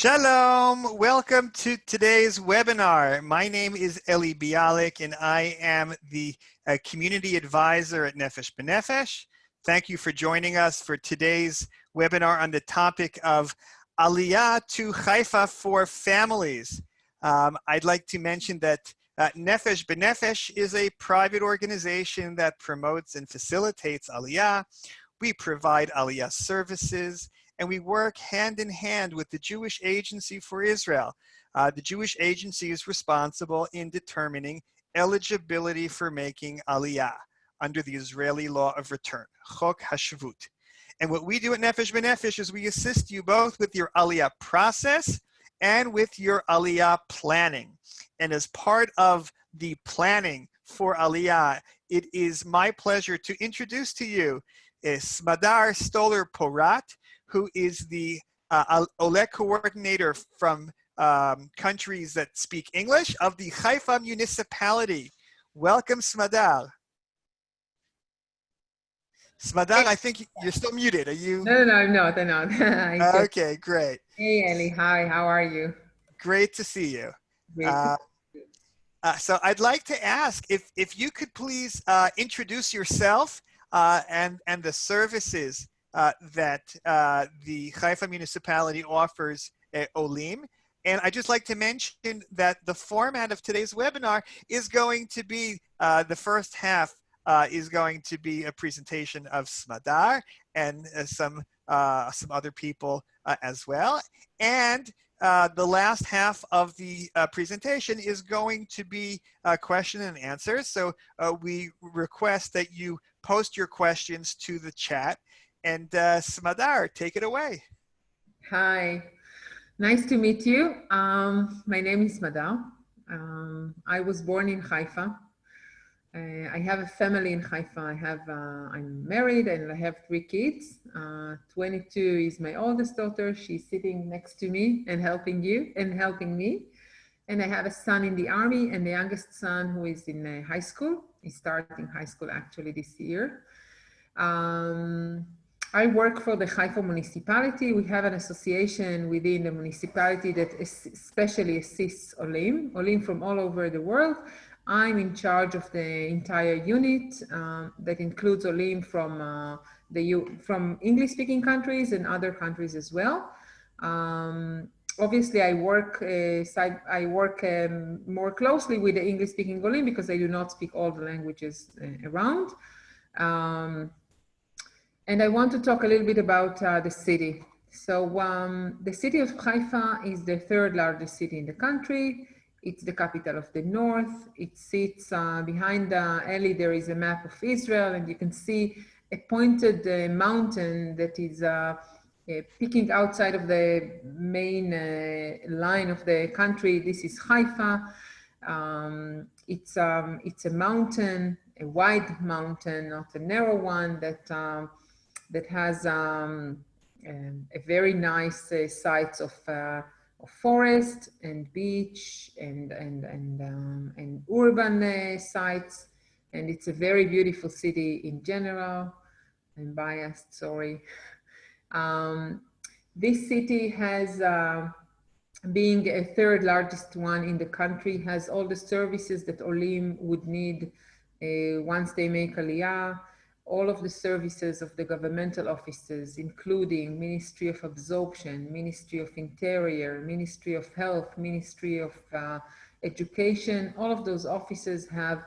Shalom, welcome to today's webinar. My name is Eli Bialik and I am the community advisor at Nefesh B'Nefesh. Thank you for joining us for today's webinar on the topic of Aliyah to Haifa for families. I'd like to mention that Nefesh B'Nefesh is a private organization that promotes and facilitates Aliyah. We provide Aliyah services, and we work hand in hand with the Jewish Agency for Israel. The Jewish Agency is responsible in determining eligibility for making Aliyah under the Israeli law of return, Chok HaShavut. And what we do at Nefesh B'Nefesh is we assist you both with your Aliyah process and with your Aliyah planning. And as part of the planning for Aliyah, it is my pleasure to introduce to you Smadar Stoller-Porat, who is the Ole coordinator from countries that speak English of the Haifa municipality. Welcome, Smadar. Smadar, I think you're still muted. Are you? No, I'm not. Okay, great. Hey, Ellie. Hi, how are you? Great to see you. So I'd like to ask if you could please introduce yourself and the services that the Haifa municipality offers Olim. And I'd just like to mention that the format of today's webinar is going to be, the first half is going to be a presentation of Smadar and some other people as well. And the last half of the presentation is going to be question and answers. So we request that you post your questions to the chat. And Smadar, take it away. Hi, nice to meet you. My name is Smadar. I was born in Haifa. I have a family in Haifa. I'm married and I have 3 kids. 22 is my oldest daughter. She's sitting next to me and helping me. And I have a son in the army and the youngest son who is in high school. He's starting high school actually this year. I work for the Haifa municipality. We have an association within the municipality that especially assists Olim from all over the world. I'm in charge of the entire unit that includes Olim from English-speaking countries and other countries as well. Obviously, I work more closely with the English-speaking Olim because I do not speak all the languages around. And I want to talk a little bit about the city. So the city of Haifa is the 3rd largest city in the country. It's the capital of the north. It sits behind Eli, there is a map of Israel, and you can see a pointed mountain that is peeking outside of the main line of the country. This is Haifa. It's a mountain, a wide mountain, not a narrow one, that has a very nice sites of forest and beach and urban sites, and it's a very beautiful city in general. I'm biased, sorry. This city has, being a 3rd largest one in the country, has all the services that Olim would need once they make Aliyah. All of the services of the governmental offices, including Ministry of Absorption, Ministry of Interior, Ministry of Health, Ministry of Education, all of those offices have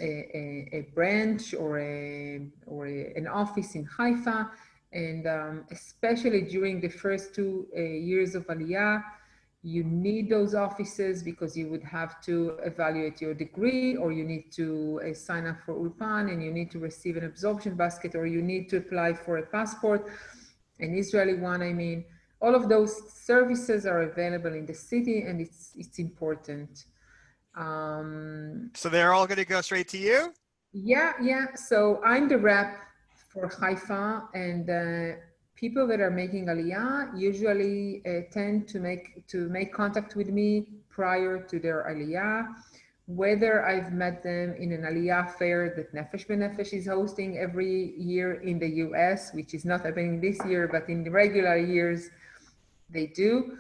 a branch or an office in Haifa. And especially during the first 2 years of Aliyah, you need those offices because you would have to evaluate your degree, or you need to sign up for Ulpan, and you need to receive an absorption basket, or you need to apply for a passport, an Israeli one, I mean. All of those services are available in the city, and it's important. So they're all going to go straight to you? Yeah. So I'm the rep for Haifa, and people that are making Aliyah usually tend to make contact with me prior to their Aliyah, whether I've met them in an Aliyah fair that Nefesh B'Nefesh is hosting every year in the US, which is not happening this year, but in the regular years they do.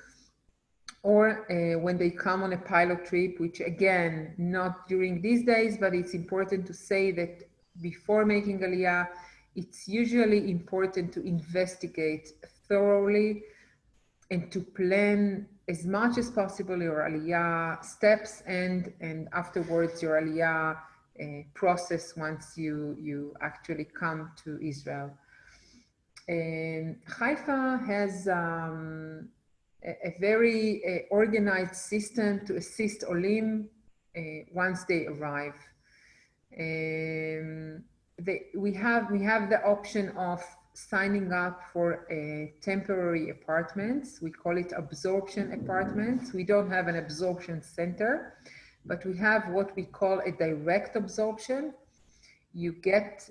or when they come on a pilot trip, which again, not during these days, but it's important to say that before making Aliyah, it's usually important to investigate thoroughly and to plan as much as possible your Aliyah steps and afterwards your Aliyah process once you actually come to Israel. Haifa has a very organized system to assist Olim once they arrive. We have the option of signing up for temporary apartments. We call it absorption apartments. We don't have an absorption center, but we have what we call a direct absorption. You get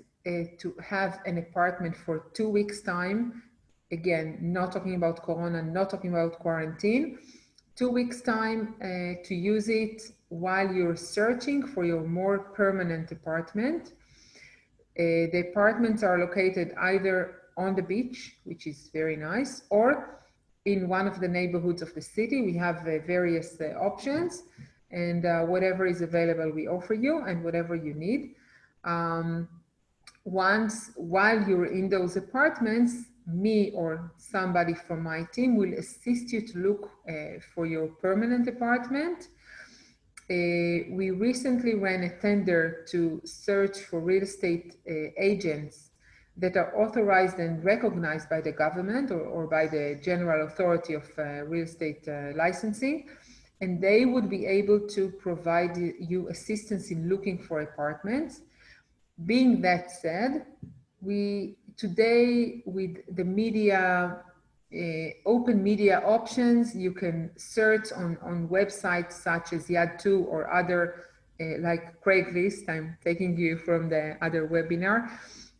to have an apartment for 2 weeks time. Again, not talking about Corona, not talking about quarantine. 2 weeks time to use it while you're searching for your more permanent apartment. The apartments are located either on the beach, which is very nice, or in one of the neighborhoods of the city. We have various options, and whatever is available we offer you, and whatever you need. While you're in those apartments, me or somebody from my team will assist you to look for your permanent apartment. We recently ran a tender to search for real estate agents that are authorized and recognized by the government or by the General Authority of Real Estate Licensing, and they would be able to provide you assistance in looking for apartments. Being that said, we today with the media, open media options, you can search on websites such as Yad2 or other like Craigslist. I'm taking you from the other webinar.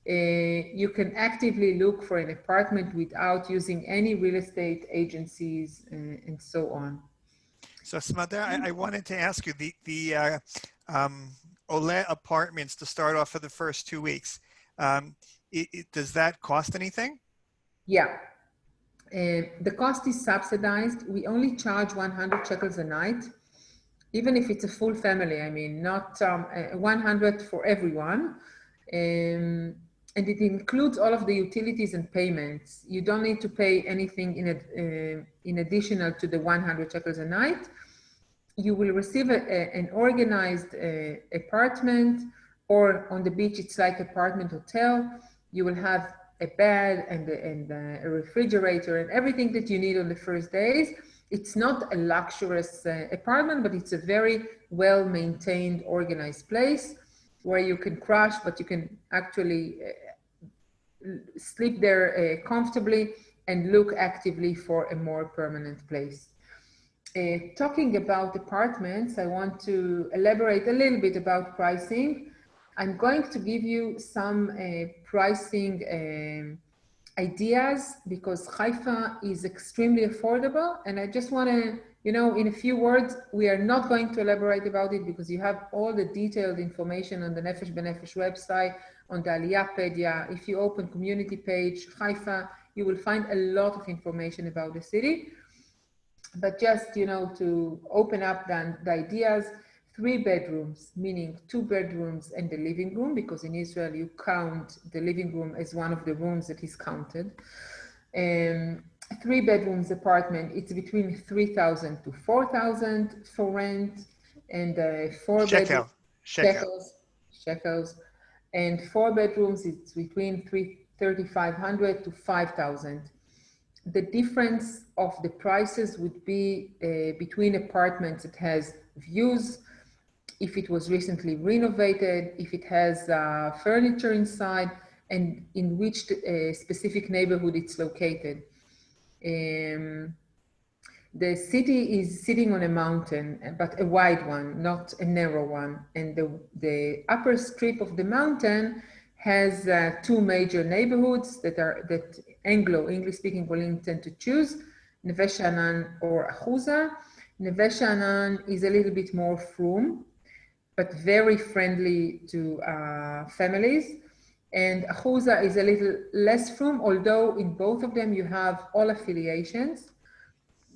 You can actively look for an apartment without using any real estate agencies and so on. So Smadar, I wanted to ask you, the Ole apartments to start off for the first 2 weeks, does that cost anything? Yeah, the cost is subsidized. We only charge 100 shekels a night, even if it's a full family. I mean, not 100 for everyone. And it includes all of the utilities and payments. You don't need to pay anything in additional to the 100 shekels a night. You will receive an organized apartment, or on the beach, it's like apartment hotel. You will have a bed and a refrigerator and everything that you need on the first days. It's not a luxurious apartment, but it's a very well-maintained, organized place where you can crash, but you can actually sleep there comfortably and look actively for a more permanent place. Talking about apartments, I want to elaborate a little bit about pricing. I'm going to give you some pricing ideas because Haifa is extremely affordable. And I just want to, in a few words, we are not going to elaborate about it because you have all the detailed information on the Nefesh B'Nefesh website, on the Aliyahpedia. If you open community page, Haifa, you will find a lot of information about the city. But just, to open up the ideas, 3 bedrooms, meaning 2 bedrooms and the living room, because in Israel you count the living room as one of the rooms that is counted. 3 bedrooms apartment, it's between 3,000 to 4,000 for rent, and 4 bedrooms, shekels, and 4 bedrooms, it's between 3,500 to 5,000. The difference of the prices would be between apartments that has views, if it was recently renovated, if it has furniture inside, and in which specific neighborhood it's located. The city is sitting on a mountain, but a wide one, not a narrow one. And the upper strip of the mountain has 2 major neighborhoods that English-speaking Golim tend to choose, Neve Sha'anan or Achuza. Neve Sha'anan is a little bit more frum, but very friendly to families. And Achuza is a little less frum, although in both of them you have all affiliations.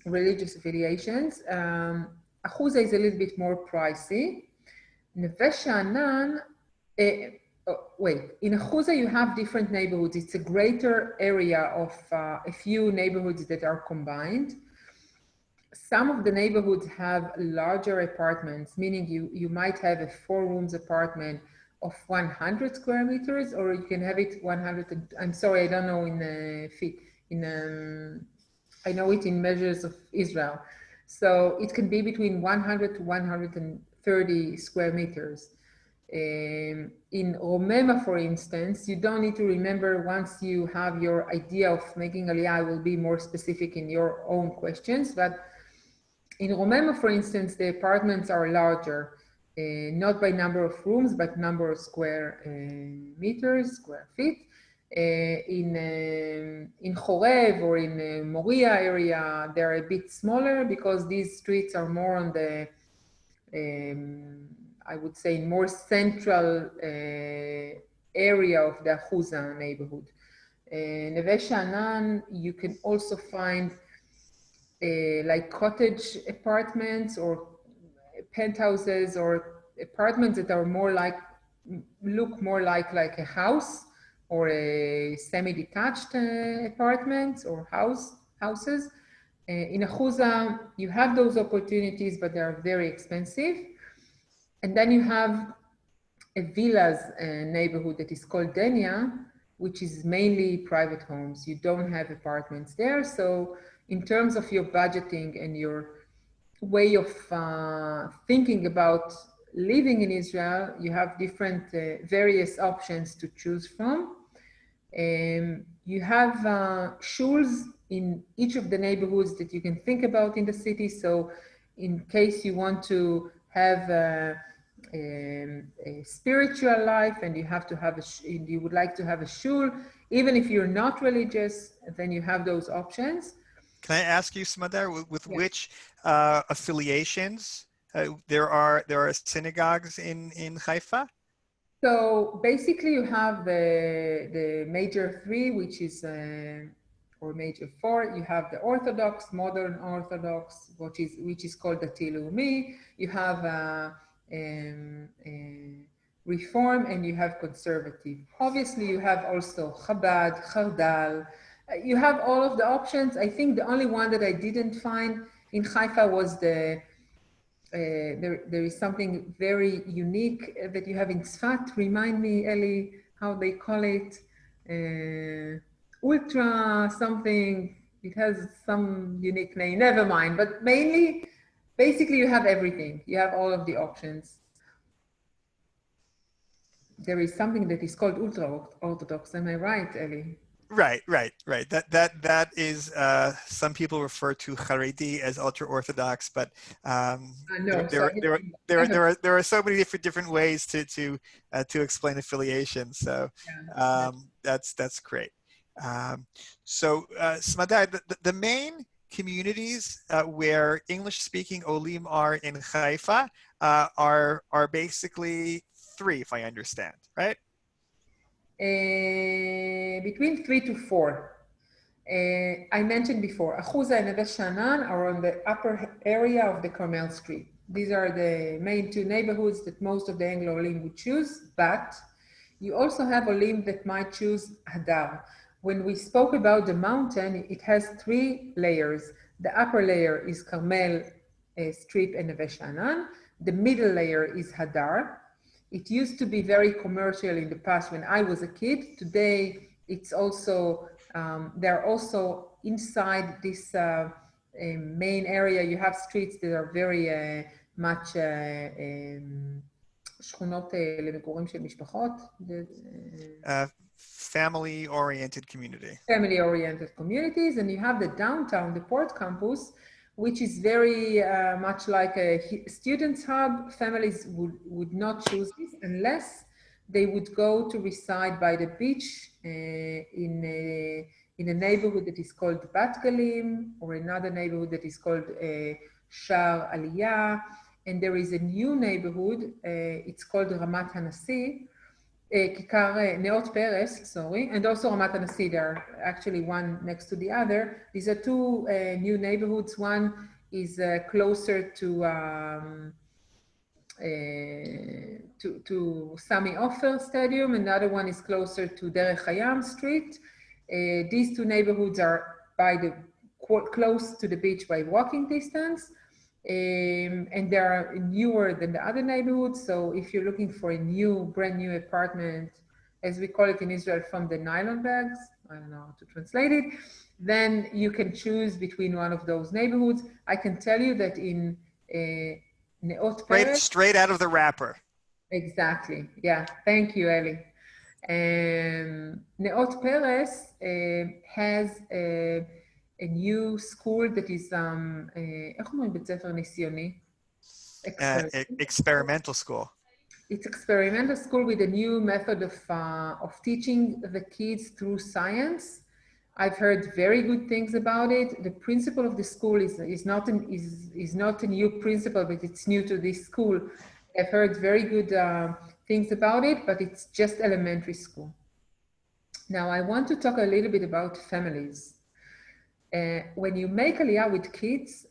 religious affiliations. Achuza is a little bit more pricey. Neve Sha'anan, in Achuza you have different neighborhoods. It's a greater area of a few neighborhoods that are combined. Some of the neighborhoods have larger apartments, meaning you might have a 4-room apartment of 100 square meters, or you can have it 100. I'm sorry, I don't know in feet. I know it in measures of Israel. So it can be between 100 to 130 square meters. In Romema, for instance, you don't need to remember. Once you have your idea of making Aliyah, I will be more specific in your own questions. But in Romema, for instance, the apartments are larger, not by number of rooms, but number of square meters, square feet. In Chorev or in Moria area, they're a bit smaller because these streets are more on the, I would say, more central area of the Achuza neighborhood. Neve Sha'anan, you can also find like cottage apartments or penthouses or apartments that are more like, look more like a house or a semi-detached apartments or houses. In Achuza, you have those opportunities, but they are very expensive. And then you have a villas neighborhood that is called Denia, which is mainly private homes. You don't have apartments there. So in terms of your budgeting and your way of thinking about living in Israel, you have different various options to choose from. You have shuls in each of the neighborhoods that you can think about in the city. So in case you want to have a spiritual life and you have to have you would like to have a shul, even if you're not religious, then you have those options. Can I ask you, Smadar, with Yes. which affiliations there are synagogues in Haifa? So basically, you have the major 3, which is or major 4. You have the Orthodox, modern Orthodox, which is called the Leumi. You have Reform, and you have Conservative. Obviously, you have also Chabad, Chardal. You have all of the options. I think the only one that I didn't find in Haifa was the there is something very unique that you have in Tzfat. Remind me, Eli, how they call it. Ultra something. It has some unique name. Never mind. But mainly, basically, you have everything. You have all of the options. There is something that is called ultra orthodox. Am I right, Eli? Right. That is some people refer to Haredi as ultra orthodox, but No, there are so many different ways to explain affiliation. So that's great. So Smadai, the main communities where English-speaking Olim are in Haifa are basically 3, if I understand, right? Between 3 to 4. I mentioned before, Achuza and Neve Sha'anan are on the upper area of the Carmel Street. These are the main 2 neighborhoods that most of the Anglo Olim would choose, but you also have Olim that might choose Hadar. When we spoke about the mountain, it has 3 layers. The upper layer is Carmel Strip and Neve Sha'anan. The middle layer is Hadar. It used to be very commercial in the past when I was a kid. Today, it's also, they're also inside this main area. You have streets that are very much שכונות למגורים של משפחות. Family-oriented community. Family-oriented communities. And you have the downtown, the Port Campus, which is very much like a student's hub. Families would not choose this unless they would go to reside by the beach in a neighborhood that is called Bat Galim, or another neighborhood that is called Shar Aliyah. And there is a new neighborhood, it's called Ramat Hanassi, Neot Peres, sorry, and also Ramat Hanasi. They're actually one next to the other. These are two new neighborhoods. One is closer to Sami Ofer Stadium. Another one is closer to Derech Hayam Street. These two neighborhoods are close to the beach by walking distance. And they are newer than the other neighborhoods. So if you're looking for a brand new apartment, as we call it in Israel, from the nylon bags, I don't know how to translate it, then you can choose between one of those neighborhoods. I can tell you that in Neot Peres, Straight out of the wrapper. exactly. Yeah. Thank you, Eli. Neot Peres has a new school that is, איך אומרים בית ספר ניסיוני? Experimental school. It's experimental school with a new method of teaching the kids through science. I've heard very good things about it. The principal of the school is not a new principal, but it's new to this school. I've heard very good things about it, but it's just elementary school. Now, I want to talk a little bit about families. When you make Aliyah with kids,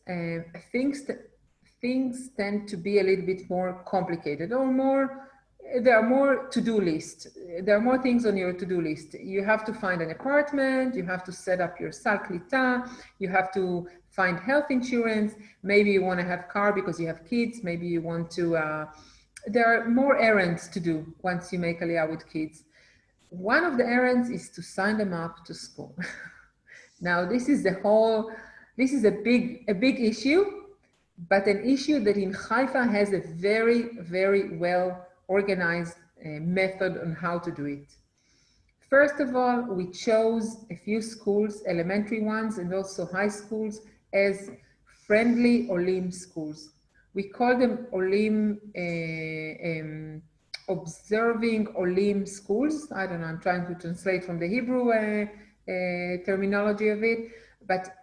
things tend to be a little bit more complicated, or there are more to-do lists. There are more things on your to-do list. You have to find an apartment, you have to set up your sal klita, you have to find health insurance, maybe you want to have a car because you have kids, maybe you want to, there are more errands to do once you make Aliyah with kids. One of the errands is to sign them up to school. Now, this is a big issue, but an issue that in Haifa has a very, very well organized method on how to do it. First of all, we chose a few schools, elementary ones and also high schools, as friendly Olim schools. We call them Olim, observing Olim schools. I don't know, I'm trying to translate from the Hebrew terminology of it, but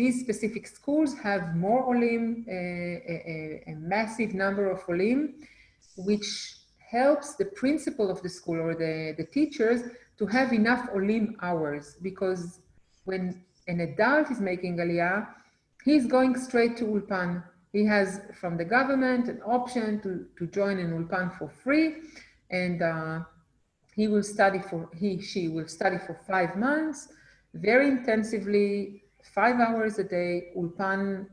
these specific schools have more Olim, a massive number of Olim, which helps the principal of the school or the teachers to have enough Olim hours, because when an adult is making Aliyah, he's going straight to Ulpan. He has from the government an option to join an Ulpan for free, and she will study for 5 months, very intensively, 5 hours a day, Ulpan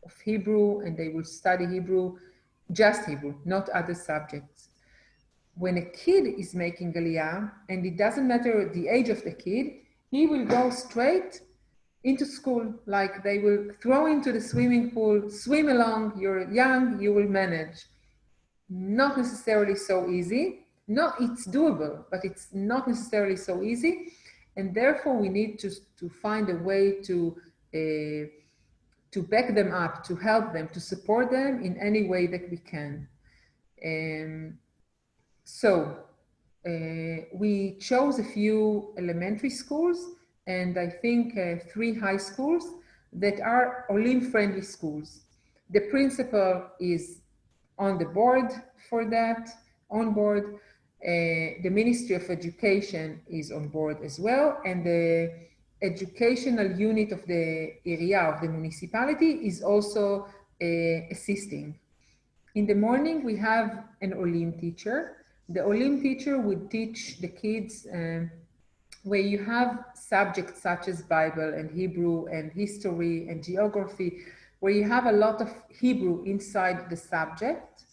of Hebrew, and they will study Hebrew, just Hebrew, not other subjects. When a kid is making Aliyah, and it doesn't matter the age of the kid, he will go straight into school, like they will throw into the swimming pool, swim along, you're young, you will manage. Not necessarily so easy. No, it's doable, but it's not necessarily so easy. And therefore we need to find a way to back them up, to help them, to support them in any way that we can. So we chose a few elementary schools and I think 3 high schools that are Olim-friendly schools. The principal is on the board for that, on board. The Ministry of Education is on board as well, and the educational unit of the area of the municipality is also assisting. In the morning, we have an Olim teacher. The Olim teacher would teach the kids where you have subjects such as Bible and Hebrew and history and geography, where you have a lot of Hebrew inside the subject.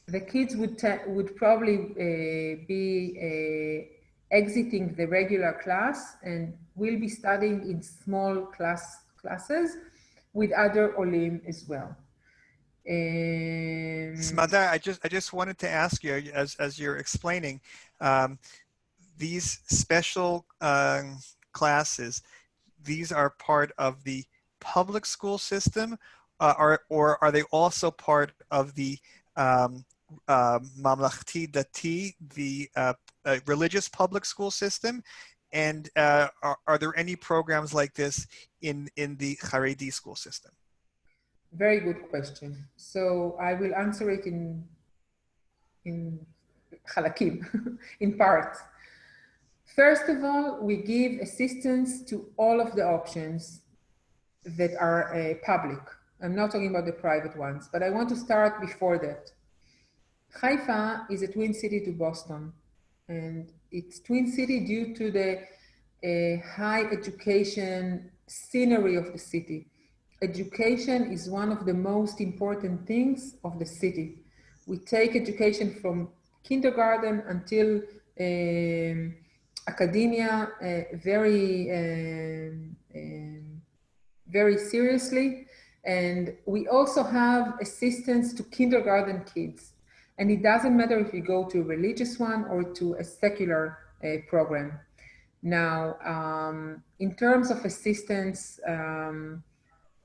The kids would probably be exiting the regular class and will be studying in small classes with other Olim as well. Smadar, I just wanted to ask you, as you're explaining, these special classes, these are part of the public school system, or are they also part of the Mamlachti Dati, the religious public school system? And are there any programs like this in the Haredi school system? Very good question. So I will answer it in חלקים, in parts. First of all, we give assistance to all of the options that are public. I'm not talking about the private ones, but I want to start before that. Haifa is a twin city to Boston, and it's twin city due to the high education scenery of the city. Education is one of the most important things of the city. We take education from kindergarten until academia very seriously. And we also have assistance to kindergarten kids. And it doesn't matter if you go to a religious one or to a secular program. Now, in terms of assistance,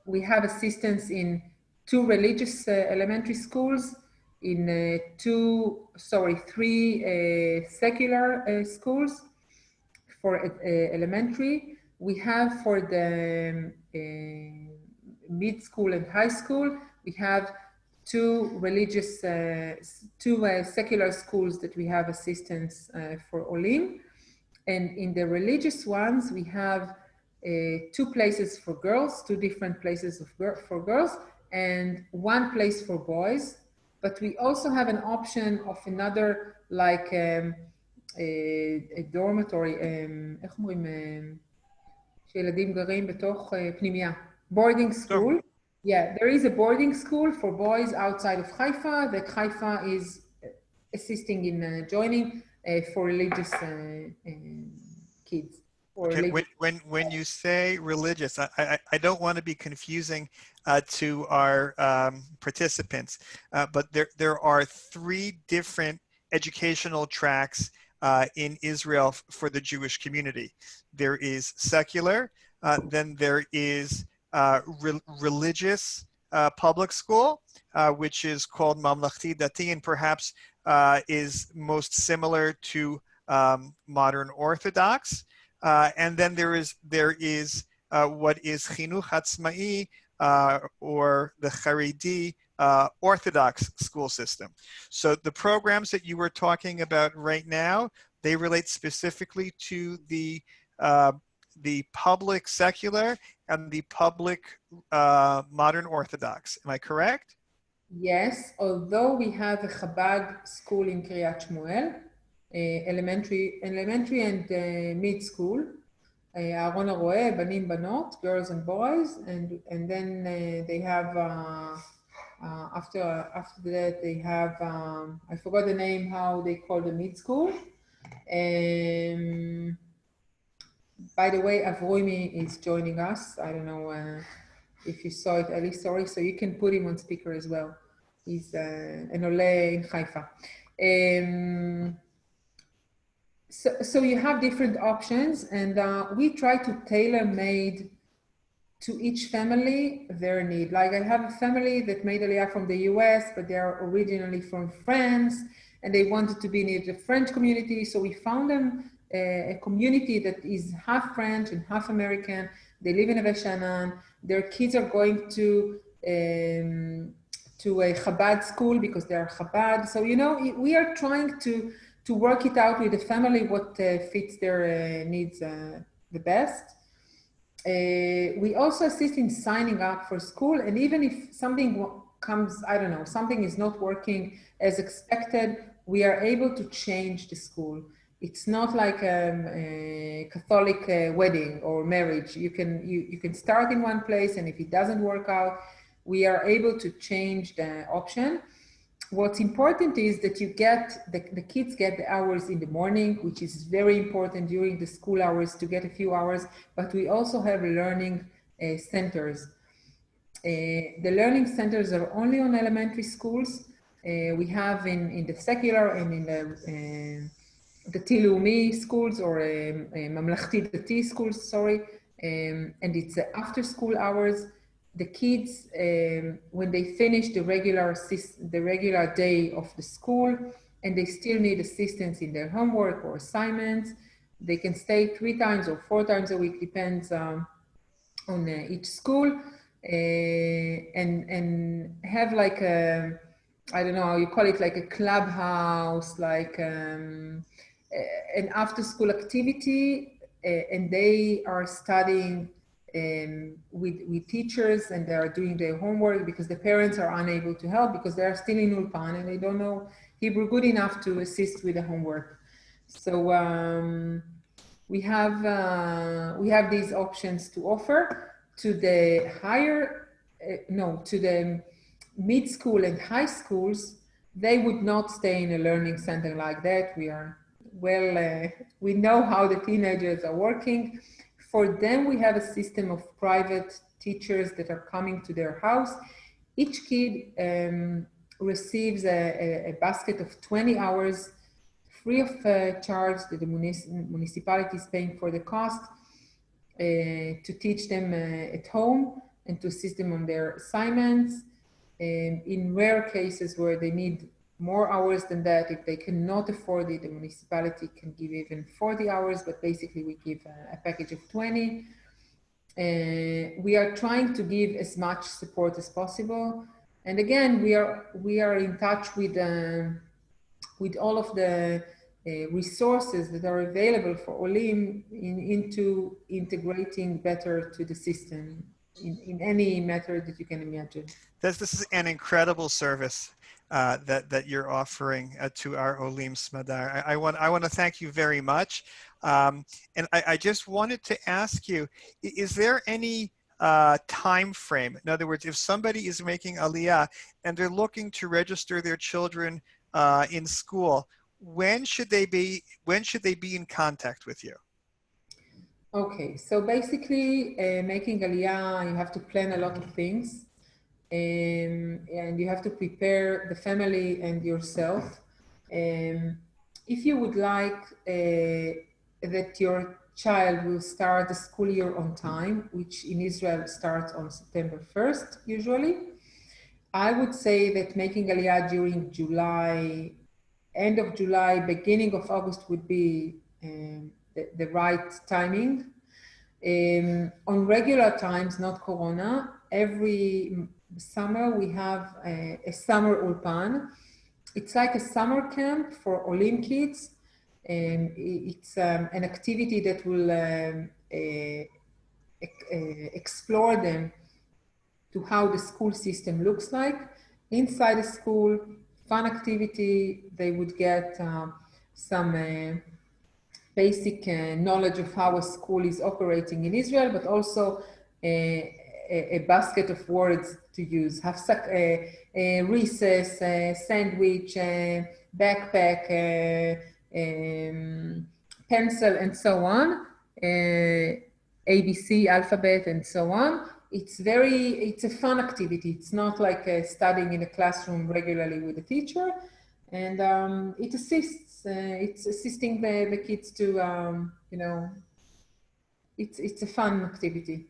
we have assistance in 2 religious elementary schools, in 3 secular schools for elementary. We have for the mid school and high school, we have 2 religious, 2 secular schools that we have assistance for Olim. And in the religious ones, we have 2 places for girls, 2 different places for girls, and 1 place for boys. But we also have an option of another, like a dormitory, איך אומרים, שילדים גרים בתוך פנימייה, boarding school. Yeah, there is a boarding school for boys outside of Haifa that Haifa is assisting in joining for religious kids. Okay. When you say religious, I don't want to be confusing to our participants, but there are 3 different educational tracks in Israel for the Jewish community. There is secular, then there is religious public school, which is called Mamlachti Dati, and perhaps is most similar to modern Orthodox. And then there is what is Chinuch Hatzma'i, or the Haredi Orthodox school system. So the programs that you were talking about right now, they relate specifically to the public secular and the public modern Orthodox. Am I correct? Yes, although we have a Chabad school in Kiryat Shmuel, elementary and mid school, אהרון הרועה, בנים בנות, girls and boys, and then they have after that they have I forgot the name how they call the mid school. By the way, Avroimi is joining us. I don't know if you saw it, Eli, sorry, so you can put him on speaker as well. He's an Ole in Haifa. So you have different options, and we try to tailor-made to each family their need. Like I have a family that made Aliyah from the US, but they are originally from France, and they wanted to be near the French community. So we found them a community that is half French and half American. They live in Neve Sha'anan. Their kids are going to a Chabad school because they are Chabad. So, you know, we are trying to work it out with the family what fits their needs the best. We also assist in signing up for school, and even if something comes, I don't know, something is not working as expected, we are able to change the school. It's not like a Catholic wedding or marriage. You can start in one place, and if it doesn't work out, we are able to change the option. What's important is that you get, the kids get the hours in the morning, which is very important during the school hours to get a few hours, but we also have learning centers. The learning centers are only on elementary schools. We have in the secular and in the Tilumi schools, or Mamlachti Dati schools, sorry, and it's after school hours. The kids, when they finish the regular day of the school, and they still need assistance in their homework or assignments, they can stay 3 times or 4 times a week, depends on each school, and have like I don't know how you call it, like a clubhouse, like an after-school activity, and they are studying with teachers, and they are doing their homework because the parents are unable to help because they are still in Ulpan and they don't know Hebrew good enough to assist with the homework. So we have these options to offer to the higher, no, to the mid school and high schools. They would not stay in a learning center like that. We are we know how the teenagers are working. For them, we have a system of private teachers that are coming to their house. Each kid receives a basket of 20 hours free of charge that the municipality is paying for the cost to teach them at home and to assist them on their assignments. In rare cases where they need more hours than that, if they cannot afford it, the municipality can give even 40 hours, but basically we give a package of 20. We are trying to give as much support as possible. And again, we are in touch with all of the resources that are available for Olim into integrating better to the system in any method that you can imagine. This is an incredible service that you're offering to our Olim Smadar. I want to thank you very much. And I just wanted to ask you, is there any time frame? In other words, if somebody is making Aliyah and they're looking to register their children in school, when should they be in contact with you? Okay, so basically making Aliyah, you have to plan a lot of things. And you have to prepare the family and yourself. If you would like that your child will start the school year on time, which in Israel starts on September 1st, usually, I would say that making Aliyah during July, end of July, beginning of August would be the right timing. On regular times, not Corona, every summer we have a summer ulpan. It's like a summer camp for Olim kids. It's an activity that will explore them to how the school system looks like. Inside the school, fun activity, they would get some basic knowledge of how a school is operating in Israel, but also a basket of words to use. Recess, sandwich, backpack, pencil, and so on. ABC, alphabet, and so on. It's a fun activity. It's not like studying in a classroom regularly with a teacher. And it assists, it's assisting the kids to, it's a fun activity.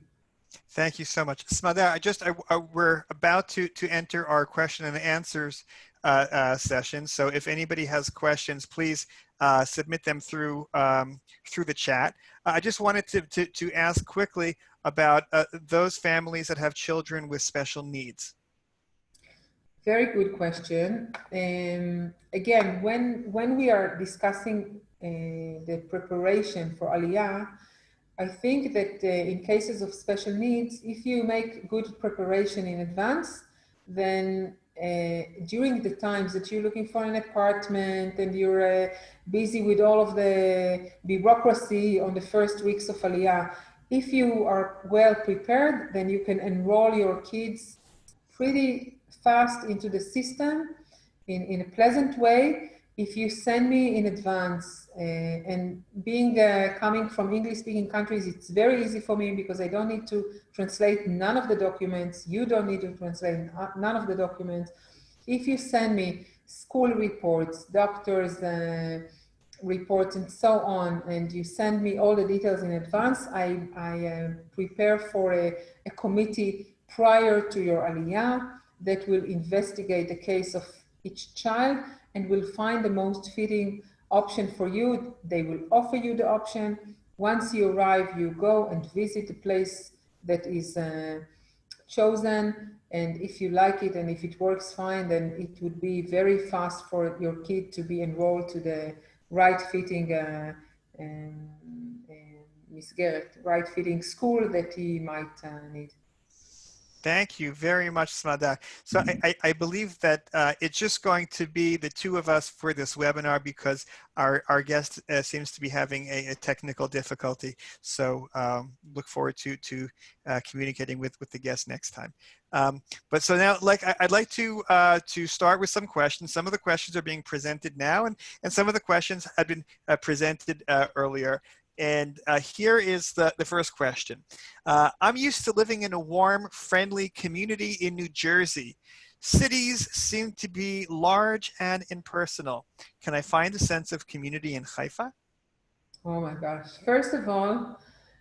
Thank you so much. Smadar, we're about to enter our question and answers session. So if anybody has questions, please submit them through the chat. I just wanted to ask quickly about those families that have children with special needs. Very good question. Again, when we are discussing the preparation for Aliyah, I think that in cases of special needs, if you make good preparation in advance, then during the times that you're looking for an apartment and you're busy with all of the bureaucracy on the first weeks of Aliyah, if you are well prepared, then you can enroll your kids pretty fast into the system in a pleasant way. If you send me in advance, and being coming from English-speaking countries, it's very easy for me because I don't need to translate none of the documents. You don't need to translate none of the documents. If you send me school reports, doctors' reports, and so on, and you send me all the details in advance, I prepare for a committee prior to your Aliyah that will investigate the case of each child and will find the most fitting option for you. They will offer you the option. Once you arrive, you go and visit the place that is chosen, and if you like it and if it works fine, then it would be very fast for your kid to be enrolled to the right fitting right fitting school that he might need. Thank you very much, Smada. So I believe that it's just going to be the two of us for this webinar because our guest seems to be having a technical difficulty. So look forward to communicating with the guest next time. But so now, I'd like to start with some questions. Some of the questions are being presented now, and some of the questions had been presented earlier. And here is the first question. I'm used to living in a warm, friendly community in New Jersey. Cities seem to be large and impersonal. Can I find a sense of community in Haifa? Oh my gosh. First of all,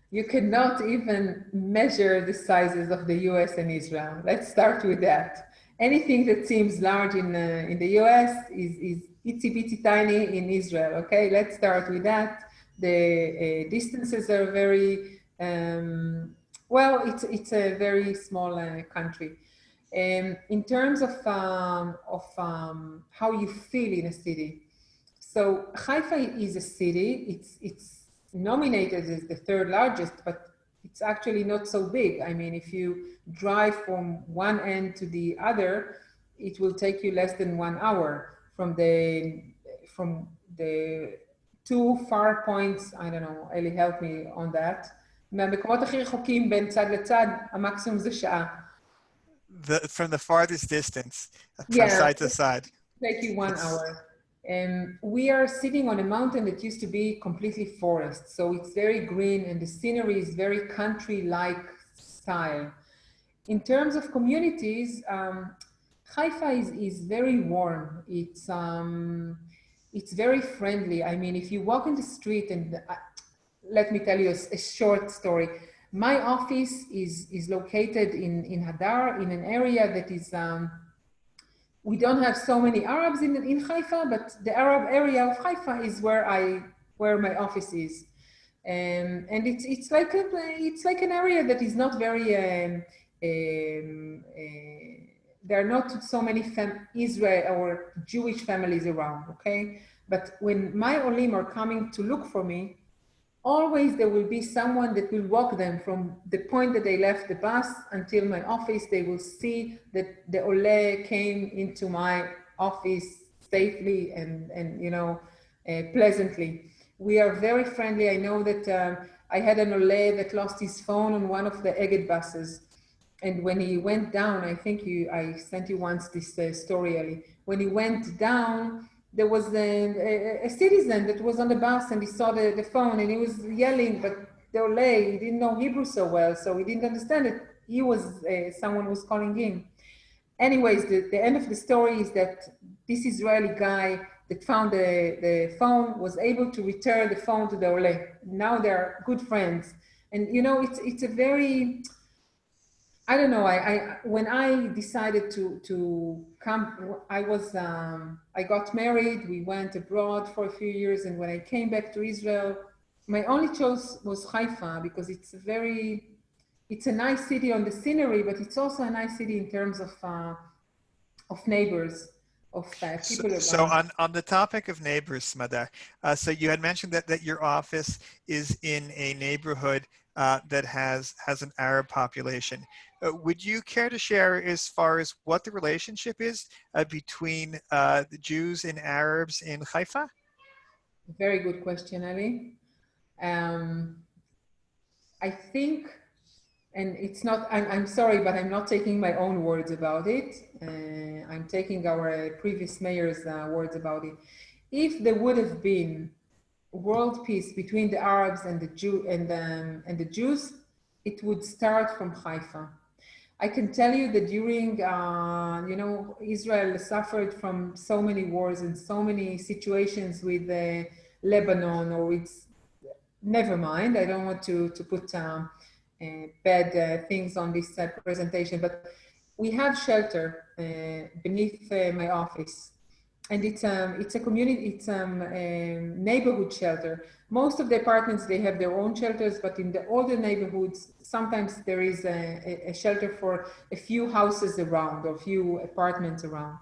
you cannot even measure the sizes of the US and Israel. Let's start with that. Anything that seems large in the US is itsy bitsy tiny in Israel. Okay, let's start with that. The distances are very, well, it's a very small country. In terms of how you feel in a city, so Haifa is a city. It's nominated as the third largest, but it's actually not so big. I mean, if you drive from one end to the other, it will take you less than 1 hour from the two far points. I don't know, Eli, help me on that. מהמקומות הכי רחוקים בין צד לצד, המקסימום זה שעה. From the farthest distance, from Yeah, side to side. take you 1 hour. We are sitting on a mountain that used to be completely forest. So it's very green and the scenery is very country-like style. In terms of communities, Haifa is very warm. It's very friendly. I mean, if you walk in the street and let me tell you a short story. My office is located in Hadar, in an area that is, we don't have so many Arabs in Haifa, but the Arab area of Haifa is where my office is, and it's like an area that is not very. There are not so many Israel or Jewish families around. Okay, but when my olim are coming to look for me, always there will be someone that will walk them from the point that they left the bus until my office. They will see that the ole came into my office safely and you know, pleasantly. We are very friendly. I know that I had an ole that lost his phone on one of the Egged buses. And when he went down, I think I sent you once this story, Eli. When he went down, there was a citizen that was on the bus and he saw the phone and he was yelling, but the ole, he didn't know Hebrew so well, so he didn't understand it. He was, someone was calling him. Anyways, the end of the story is that this Israeli guy that found the phone was able to return the phone to the ole. Now they're good friends. And you know, it's a very, I don't know. When I decided to come, I got married. We went abroad for a few years, and when I came back to Israel, my only choice was Haifa because it's a nice city on the scenery, but it's also a nice city in terms of neighbors, of people around. So on the topic of neighbors, Smada, so you had mentioned that your office is in a neighborhood that has an Arab population. Would you care to share as far as what the relationship is between the Jews and Arabs in Haifa? Very good question, Ali. I think, and it's not, I'm sorry, but I'm not taking my own words about it. I'm taking our previous mayor's words about it. If there would have been world peace between the Arabs and the Jews, it would start from Haifa. I can tell you that during, you know, Israel suffered from so many wars and so many situations with Lebanon, or with, never mind, I don't want to put bad things on this presentation, but we have shelter beneath my office. and it's a community, it's a neighborhood shelter. Most of the apartments, they have their own shelters, but in the older neighborhoods, sometimes there is a shelter for a few houses around or a few apartments around.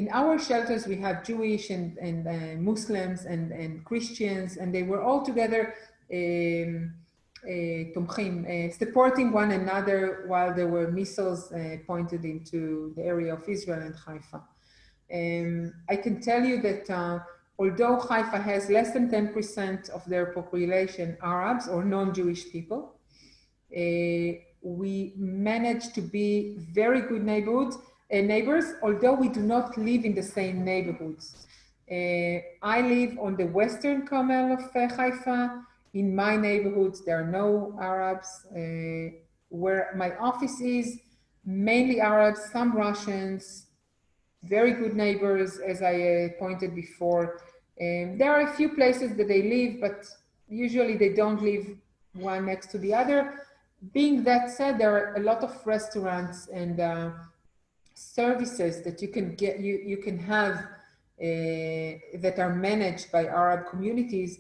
In our shelters, we have Jewish and Muslims and Christians, and they were all together supporting one another while there were missiles pointed into the area of Israel and Haifa. I can tell you that although Haifa has less than 10% of their population Arabs or non-Jewish people, we managed to be very good neighbors, although we do not live in the same neighborhoods. I live on the western Carmel of Haifa. In my neighborhoods, there are no Arabs. Where my office is, mainly Arabs, some Russians, very good neighbors, as I pointed before. There are a few places that they live, but usually they don't live one next to the other. Being that said, there are a lot of restaurants and services that you can get, you can have that are managed by Arab communities,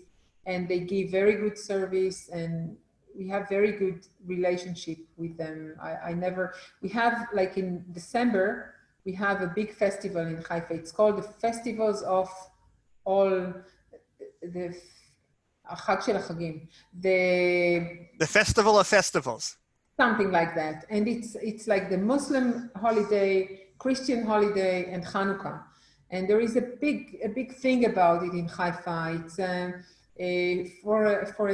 and they give very good service, and we have very good relationship with them. We have, like in December, we have a big festival in Haifa. It's called the Festivals of all the The Festival of Festivals. Something like that. And it's like the Muslim holiday, Christian holiday, and Hanukkah. And there is a big thing about it in Haifa. It's for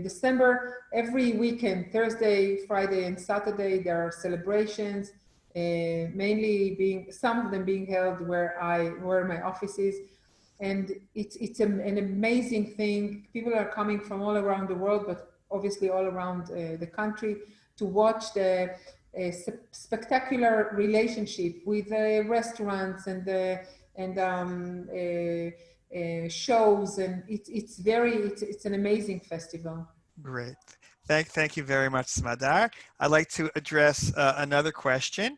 December, every weekend, Thursday, Friday, and Saturday, there are celebrations, mainly some of them being held where my office is. And it's an amazing thing. People are coming from all around the world, but obviously all around the country, to watch the spectacular relationship with restaurants and shows, and it's an amazing festival. Great. Thank you very much, Smadar. I'd like to address another question.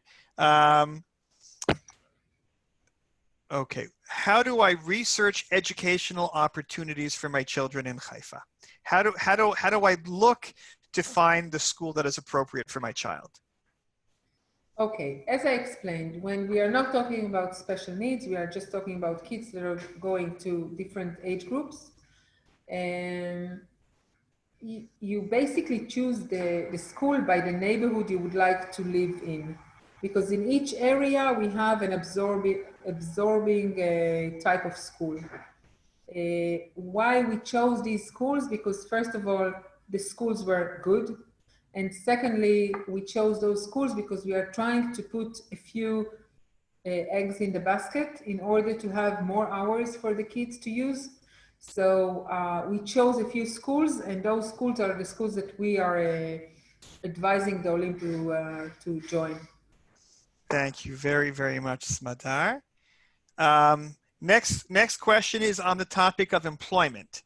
Okay, how do I research educational opportunities for my children in Haifa? How do I look to find the school that is appropriate for my child? Okay, as I explained, when we are not talking about special needs, we are just talking about kids that are going to different age groups. And you basically choose the school by the neighborhood you would like to live in. Because in each area, we have an absorbing type of school. Why we chose these schools? Because first of all, the schools were good. And secondly, we chose those schools because we are trying to put a few eggs in the basket in order to have more hours for the kids to use. So we chose a few schools, and those schools are the schools that we are advising the Olim to join. Thank you very, very much, Smadar. Next question is on the topic of employment.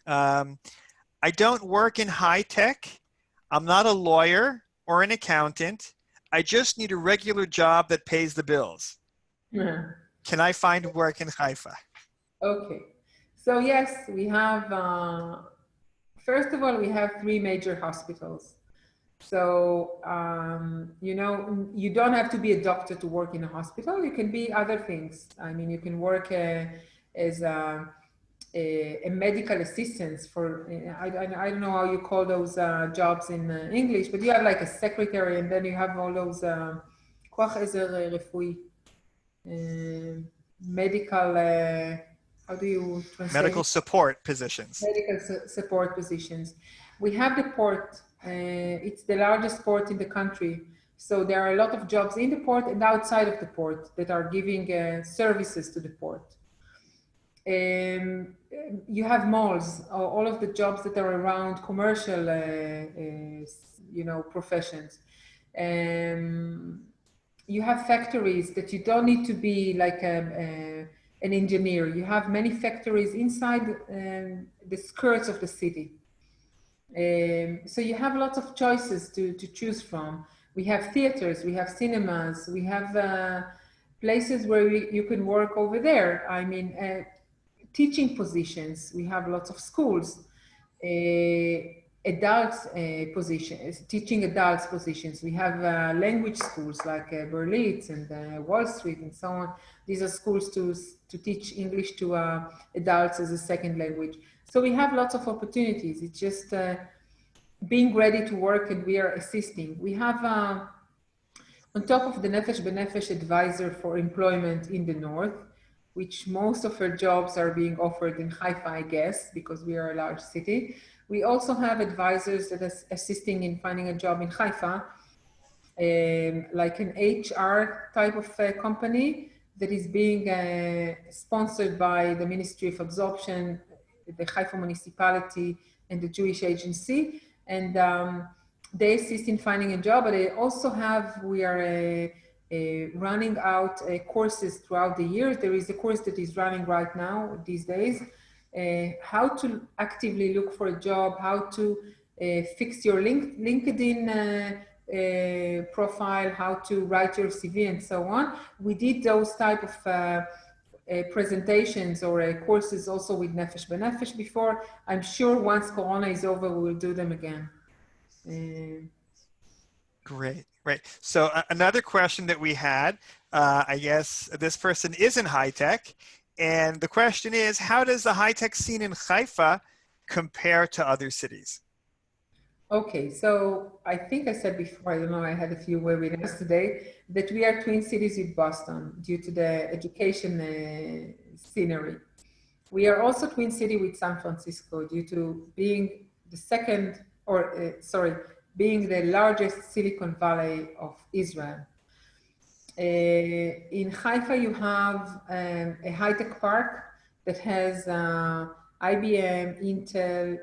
I don't work in high tech. I'm not a lawyer or an accountant. I just need a regular job that pays the bills. Can I find work in Haifa? Okay. So yes, we have, first of all, we have 3 major hospitals. So, you don't have to be a doctor to work in a hospital. You can be other things. I mean, you can work as a medical assistant for, I don't know how you call those jobs in English, but you have like a secretary, and then you have all those כוח עזר רפואי, medical, how do you translate? Medical support positions. Medical support positions. We have the port. It's the largest port in the country. So there are a lot of jobs in the port and outside of the port that are giving services to the port. You have malls, all of the jobs that are around commercial, professions. You have factories that you don't need to be like an engineer. You have many factories inside the skirts of the city. So you have lots of choices to choose from. We have theaters, we have cinemas, we have places where you can work over there. I mean, teaching positions. We have lots of schools, adults positions, teaching adults positions. We have language schools like Berlitz and Wall Street and so on. These are schools to teach English to adults as a second language. So we have lots of opportunities. It's just being ready to work, and we are assisting. We have, on top of the Nefesh B'Nefesh advisor for employment in the north, which most of her jobs are being offered in Haifa, I guess, because we are a large city. We also have advisors that are assisting in finding a job in Haifa, like an HR type of company that is being sponsored by the Ministry of Absorption, the Haifa municipality, and the Jewish agency. And they assist in finding a job, but they also have, we are running out courses throughout the year. There is a course that is running right now these days, how to actively look for a job, how to fix your LinkedIn profile, how to write your CV and so on. We did those type of presentations or courses also with Nefesh B'Nefesh before. I'm sure once Corona is over, we will do them again. Great. So another question that we had, I guess this person is in high tech, and the question is, how does the high tech scene in Haifa compare to other cities? Okay, so I think I said before, I don't know, I had a few webinars today, that we are twin cities with Boston due to the education scenery. We are also twin city with San Francisco due to being the second, or being the largest Silicon Valley of Israel. In Haifa, you have a high-tech park that has IBM, Intel,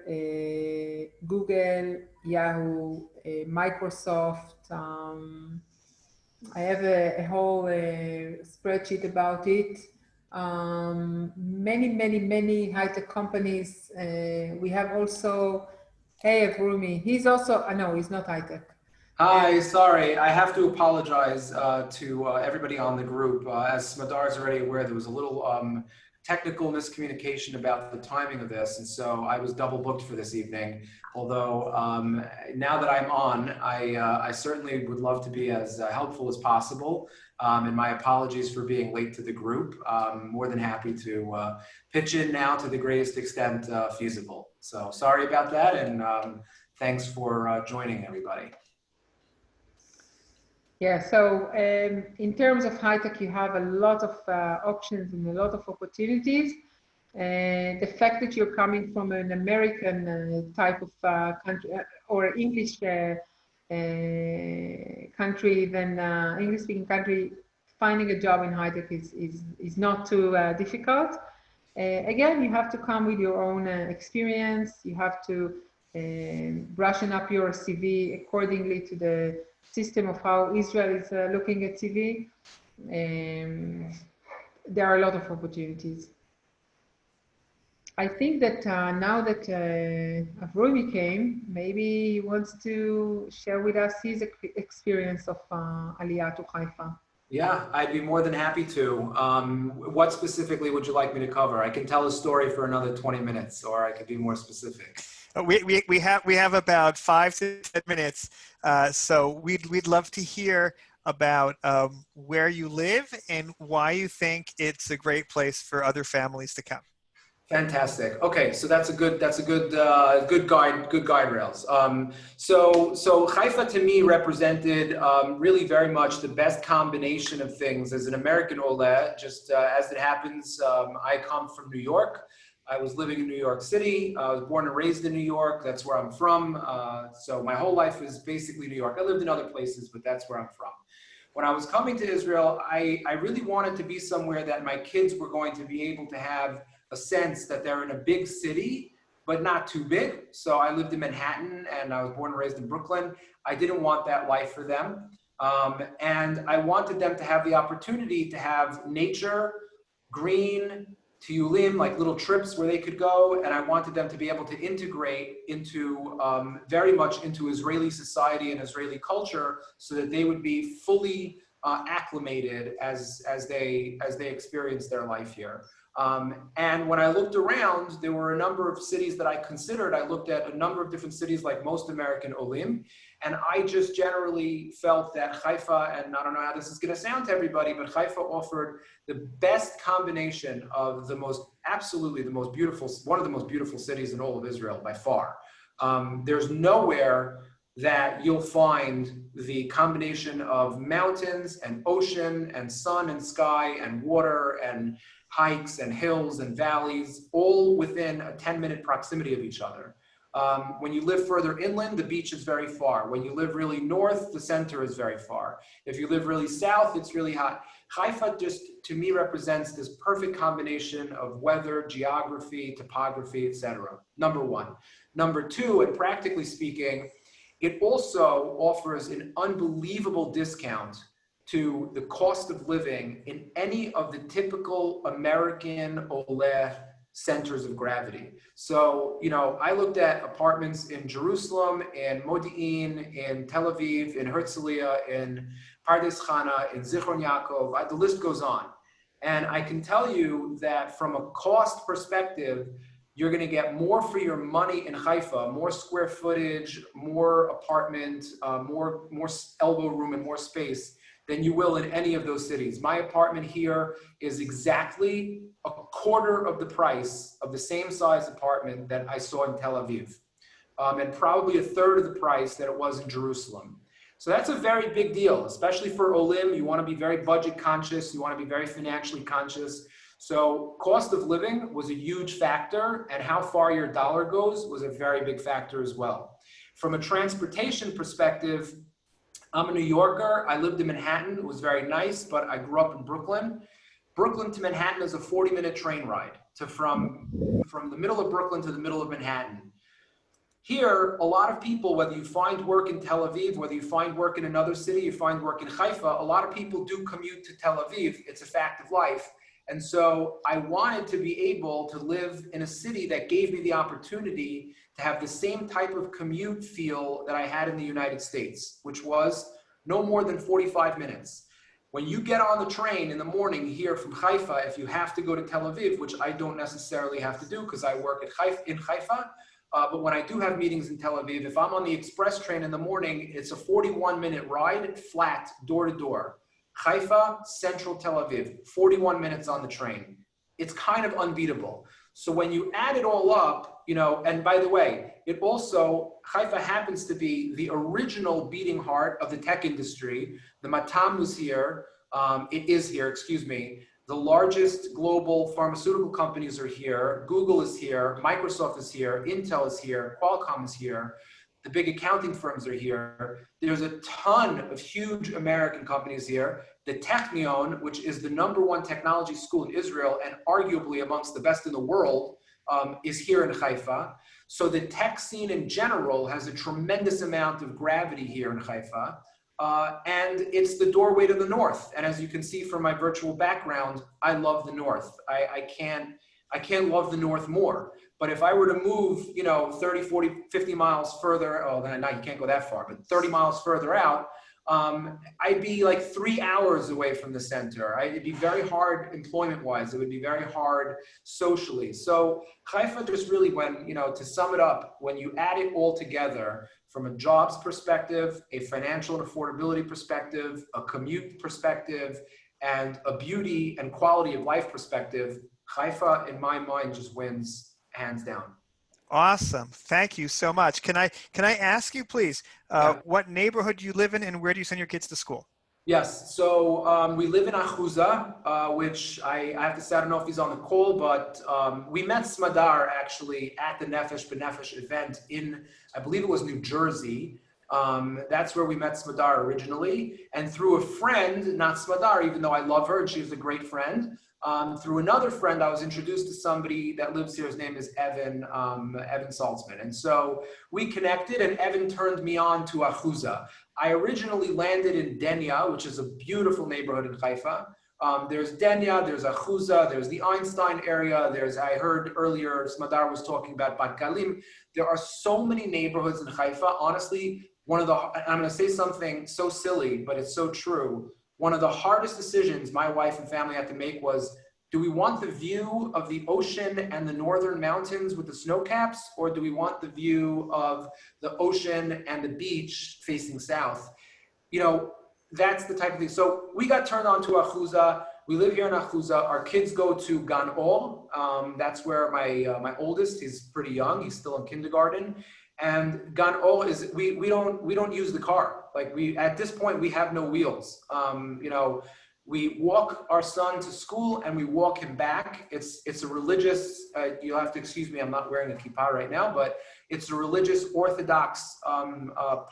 Google, Yahoo, Microsoft. I have a whole spreadsheet about it. Many high-tech companies. We have also, hey, Avrumi, he's also, no, he's not high-tech. Hi, sorry, I have to apologize to everybody on the group. As Smadar is already aware, there was a little technical miscommunication about the timing of this, and so I was double booked for this evening. Although now that I'm on, I certainly would love to be as helpful as possible, and my apologies for being late to the group. I'm more than happy to pitch in now to the greatest extent feasible. So sorry about that, and thanks for joining everybody. Yeah, so in terms of high tech, you have a lot of options and a lot of opportunities. The fact that you're coming from an American type of country or English country, then English-speaking country, finding a job in high tech is not too difficult. Again, you have to come with your own experience. You have to brushing up your CV accordingly to the system of how Israel is looking at CV. There are a lot of opportunities. I think that now that Avrumi came, maybe he wants to share with us his experience of Aliyah to Haifa. Yeah, I'd be more than happy to. What specifically would you like me to cover? I can tell a story for another 20 minutes, or I could be more specific. We have about 5 to 10 minutes, so we'd love to hear about where you live and why you think it's a great place for other families to come. Fantastic. Okay, so that's a good guide rails. So Haifa to me represented really very much the best combination of things. As an American Ole, just as it happens, I come from New York. I was living in New York City. I was born and raised in New York. That's where I'm from. So my whole life is basically New York. I lived in other places, but that's where I'm from. When I was coming to Israel, I really wanted to be somewhere that my kids were going to be able to have a sense that they're in a big city, but not too big. So I lived in Manhattan and I was born and raised in Brooklyn. I didn't want that life for them. And I wanted them to have the opportunity to have nature, green, tiyulim, like little trips where they could go. And I wanted them to be able to integrate into very much into Israeli society and Israeli culture so that they would be fully acclimated as they experience their life here. And when I looked around, there were a number of cities that I considered. I looked at a number of different cities like most American Olim, and I just generally felt that Haifa, and I don't know how this is going to sound to everybody, but Haifa offered the best combination of absolutely the most beautiful, one of the most beautiful cities in all of Israel by far. There's nowhere that you'll find the combination of mountains and ocean and sun and sky and water and hikes and hills and valleys, all within a 10-minute proximity of each other. When you live further inland, the beach is very far. When you live really north, the center is very far. If you live really south, it's really hot. Haifa just, to me, represents this perfect combination of weather, geography, topography, etc. Number one. Number two, and practically speaking, it also offers an unbelievable discount to the cost of living in any of the typical American Oleh centers of gravity. So, I looked at apartments in Jerusalem, in Modi'in, in Tel Aviv, in Herzliya, in Pardes Chana, in Zichron Yaakov, the list goes on. And I can tell you that from a cost perspective, you're going to get more for your money in Haifa, more square footage, more apartment, more elbow room and more space than you will in any of those cities. My apartment here is exactly a quarter of the price of the same size apartment that I saw in Tel Aviv, and probably a third of the price that it was in Jerusalem. So that's a very big deal, especially for Olim. You want to be very budget conscious. You want to be very financially conscious. So cost of living was a huge factor, and how far your dollar goes was a very big factor as well. From a transportation perspective, I'm a New Yorker. I lived in Manhattan. It was very nice, but I grew up in Brooklyn. Brooklyn to Manhattan is a 40-minute train ride from the middle of Brooklyn to the middle of Manhattan. Here, a lot of people, whether you find work in Tel Aviv, whether you find work in another city, you find work in Haifa, a lot of people do commute to Tel Aviv. It's a fact of life. And so I wanted to be able to live in a city that gave me the opportunity to have the same type of commute feel that I had in the United States, which was no more than 45 minutes. When you get on the train in the morning here from Haifa, if you have to go to Tel Aviv, which I don't necessarily have to do because I work in Haifa, but when I do have meetings in Tel Aviv, if I'm on the express train in the morning, it's a 41-minute ride, flat, door to door. Haifa, central Tel Aviv, 41 minutes on the train. It's kind of unbeatable. So when you add it all up, and by the way, Haifa happens to be the original beating heart of the tech industry. The Matam was here, The largest global pharmaceutical companies are here. Google is here, Microsoft is here, Intel is here, Qualcomm is here. The big accounting firms are here. There's a ton of huge American companies here. The Technion, which is the #1 technology school in Israel and arguably amongst the best in the world, is here in Haifa. So the tech scene in general has a tremendous amount of gravity here in Haifa. And it's the doorway to the north. And as you can see from my virtual background, I love the north. I can't love the north more. But if I were to move, 30, 40, 50 miles further, then you can't go that far, but 30 miles further out, I'd be like 3 hours away from the center. It'd be very hard employment-wise. It would be very hard socially. So Haifa just really, to sum it up, when you add it all together, from a jobs perspective, a financial and affordability perspective, a commute perspective, and a beauty and quality of life perspective, Haifa, in my mind, just wins hands down. Awesome. Thank you so much. Can I ask you, please, what neighborhood do you live in and where do you send your kids to school? Yes. So we live in Achuza, which I have to say, I don't know if he's on the call, but we met Smadar actually at the Nefesh B'Nefesh event in, I believe it was New Jersey. That's where we met Smadar originally. And through a friend, not Smadar, even though I love her and she's a great friend, through another friend, I was introduced to somebody that lives here. His name is Evan Saltzman. And so we connected and Evan turned me on to Achuza. I originally landed in Denya, which is a beautiful neighborhood in Haifa. There's Denya, there's Achuza, there's the Einstein area. I heard earlier, Smadar was talking about Bat Galim. There are so many neighborhoods in Haifa. Honestly, I'm going to say something so silly, but it's so true. one of the hardest decisions my wife and family had to make was, do we want the view of the ocean and the northern mountains with the snow caps, or do we want the view of the ocean and the beach facing south? You know, that's the type of thing. So we got turned on to Achuza. We live here in Achuza. Our kids go to Gan Ol. That's where my oldest, he's pretty young. He's still in kindergarten. And Gan Ol is, we don't use the car. Like at this point, we have no wheels. You know, we walk our son to school and we walk him back. It's a religious, you'll have to excuse me, I'm not wearing a kippah right now, but it's a religious Orthodox,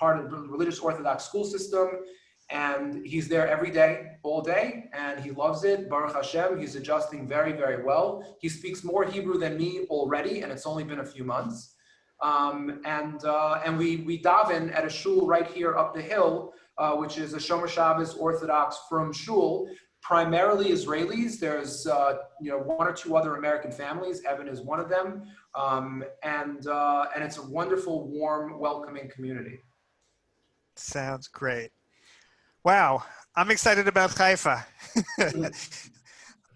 part of the religious Orthodox school system. And he's there every day, all day, and he loves it. Baruch Hashem, he's adjusting very, very well. He speaks more Hebrew than me already, and it's only been a few months. And we daven at a shul right here up the hill, which is a Shomer Shabbos Orthodox from shul, primarily Israelis. There's you know, one or two other American families. Evan is one of them, and it's a wonderful, warm, welcoming community. Sounds great. Wow, I'm excited about Haifa.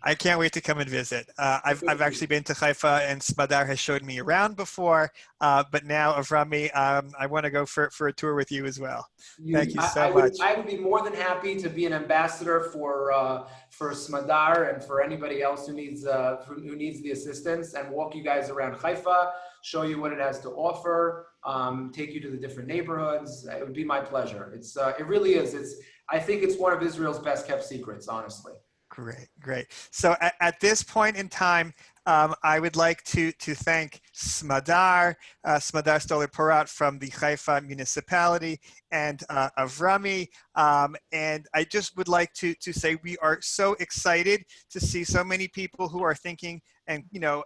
I can't wait to come and visit. I've actually been to Haifa, and Smadar has showed me around before, but now Avrami, I want to go for a tour with you as well. Thank you so much. I would be more than happy to be an ambassador for Smadar and for anybody else who needs the assistance, and walk you guys around Haifa, show you what it has to offer, take you to the different neighborhoods. It would be my pleasure. It really is. I think it's one of Israel's best kept secrets, honestly. Great, great. So at this point in time, I would like to thank Smadar Stoller Porat from the Haifa municipality, and Avrami. And I just would like to say we are so excited to see so many people who are thinking and, you know,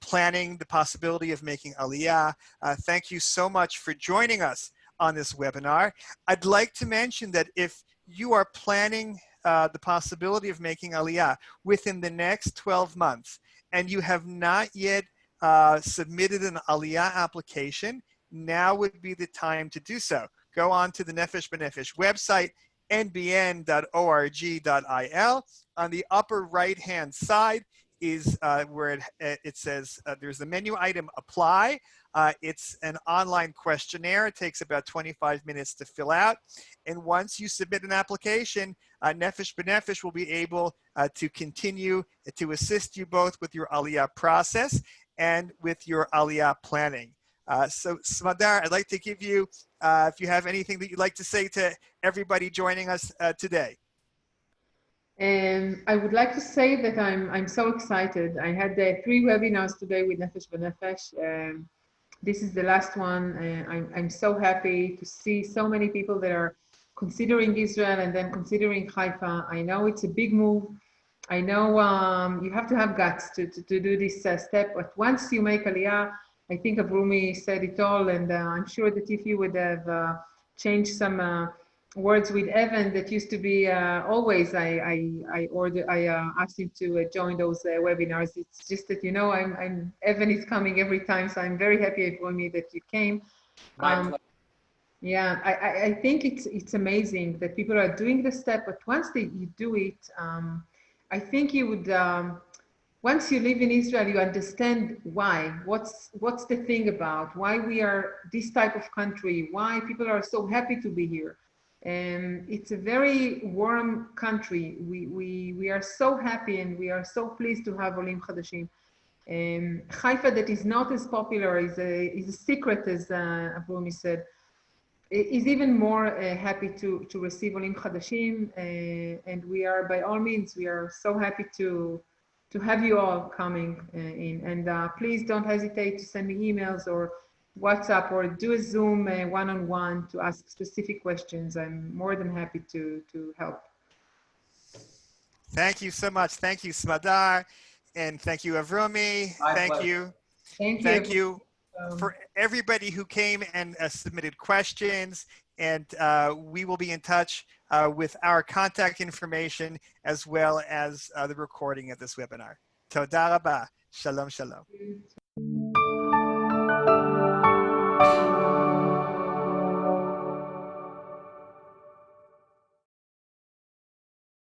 planning the possibility of making Aliyah. Thank you so much for joining us on this webinar. I'd like to mention that if you are planning the possibility of making Aliyah within the next 12 months, and you have not yet submitted an Aliyah application, now would be the time to do so. Go on to the Nefesh B'Nefesh website, nbn.org.il. On the upper right-hand side is where it says there's the menu item Apply. It's an online questionnaire. It takes about 25 minutes to fill out. And once you submit an application, Nefesh B'Nefesh will be able to continue to assist you both with your Aliyah process and with your Aliyah planning. So Smadar, I'd like to give you, if you have anything that you'd like to say to everybody joining us today. I would like to say that I'm so excited. I had 3 webinars today with Nefesh B'Nefesh. This is the last one. I'm so happy to see so many people that are considering Israel and then considering Haifa. I know it's a big move. I know you have to have guts to do this step, but once you make Aliyah, I think Avrumi said it all, and I'm sure that if you would have changed some words with Evan, that used to be always, I asked him to join those webinars. It's just that, you know, Evan is coming every time, so I'm very happy, Avrumi, that you came. Yeah, I think it's amazing that people are doing the step, but once you do it, I think you would, once you live in Israel, you understand why, what's the thing about, why we are this type of country, why people are so happy to be here. It's a very warm country. We are so happy and we are so pleased to have Olim Chadashim. Haifa, that is not as popular, is a secret, as Avrumi said, is even more happy to receive Olim Chadashim, and we are, by all means, we are so happy to have you all coming in. And please don't hesitate to send me emails or WhatsApp or do a Zoom one-on-one to ask specific questions. I'm more than happy to help. Thank you so much. Thank you, Smadar, and thank you, Avrumi. Thank you. Thank you for everybody who came and submitted questions, and we will be in touch with our contact information as well as the recording of this webinar. Toda rabah. Shalom, shalom.